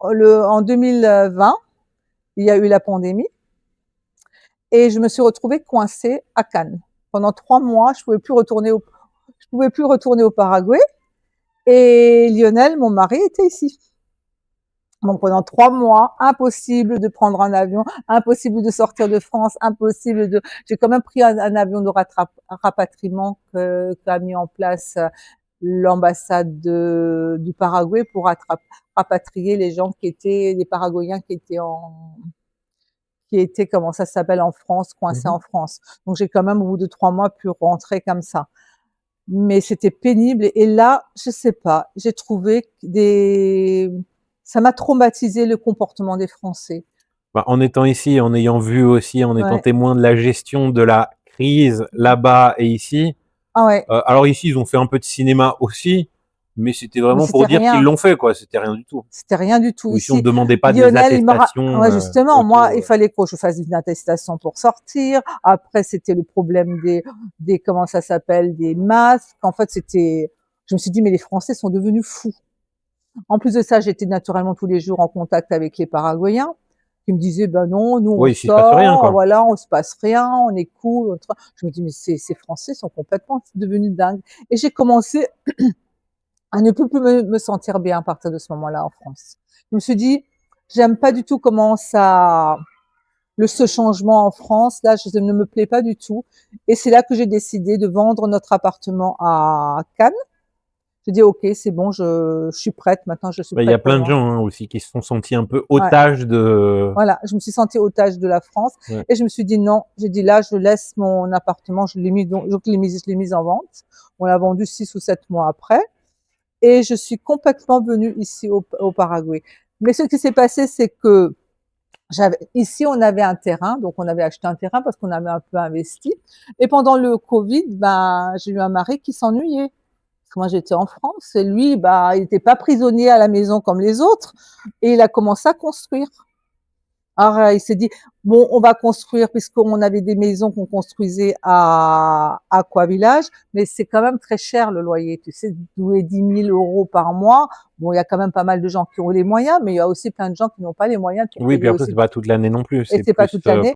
en 2020, il y a eu la pandémie et je me suis retrouvée coincée à Cannes. Pendant 3 mois, je pouvais plus retourner au Paraguay et Lionel, mon mari, était ici. Donc pendant 3 mois, impossible de prendre un avion, impossible de sortir de France, impossible de. J'ai quand même pris un avion de rapatriement qu'a mis en place l'ambassade du Paraguay pour rapatrier les gens les Paraguayens qui étaient, comment ça s'appelle, en France, coincés Mhm. en France. Donc j'ai quand même, au bout de 3 mois, pu rentrer comme ça. Mais c'était pénible. Et là, je sais pas, j'ai trouvé ça m'a traumatisé le comportement des Français. Bah, en étant ici, en ayant vu aussi, en étant Ouais. témoin de la gestion de la crise là-bas et ici. Ah ouais. Alors ici, ils ont fait un peu de cinéma aussi, mais c'était Mais vraiment c'était pour dire qu'ils rien. l'ont fait, quoi. C'était rien du tout. C'était rien du tout Ou ici, on ne ici. demandait pas des Lionel, attestations ouais, justement, moi, auto. il fallait que je fasse une attestation pour sortir. Après, c'était le problème comment ça s'appelle, des masques. En fait, je me suis dit, mais les Français sont devenus fous. En plus de ça, j'étais naturellement tous les jours en contact avec les Paraguayens qui me disaient, ben non, nous on Oui, ici, il se passe rien, sort, quoi. voilà, on se passe rien, on est cool. Je me dis, mais ces Français sont complètement devenus dingues. Et j'ai commencé à ne plus me sentir bien à partir de ce moment-là en France. Je me suis dit, j'aime pas du tout comment ce changement en France, là, je ne me plaît pas du tout. Et c'est là que j'ai décidé de vendre notre appartement à Cannes. J'ai dit, OK, c'est bon, je suis prête. Maintenant, je suis Bah, il y a prête pour plein de moi. gens aussi qui se sont sentis un peu Ouais. otages de. Voilà, je me suis sentie otage de la France Ouais. et je me suis dit non. J'ai dit là, je laisse mon appartement, je l'ai mis en vente. On l'a vendu 6 ou 7 mois après et je suis complètement venue ici au Paraguay. Mais ce qui s'est passé, c'est que ici, on avait un terrain, donc on avait acheté un terrain parce qu'on avait un peu investi. Et pendant le Covid, ben, j'ai eu un mari qui s'ennuyait. Parce que moi, j'étais en France et lui, bah, il n'était pas prisonnier à la maison comme les autres et il a commencé à construire. Alors, il s'est dit, bon, on va construire, puisqu'on avait des maisons qu'on construisait à Aquavillage, mais c'est quand même très cher le loyer. Tu sais, louer 10 000 € par mois. Bon, il y a quand même pas mal de gens qui ont les moyens, mais il y a aussi plein de gens qui n'ont pas les moyens pour Oui, puis payer après, aussi. c'est pas toute l'année non plus. Et C'est c'est pas plus toute l'année.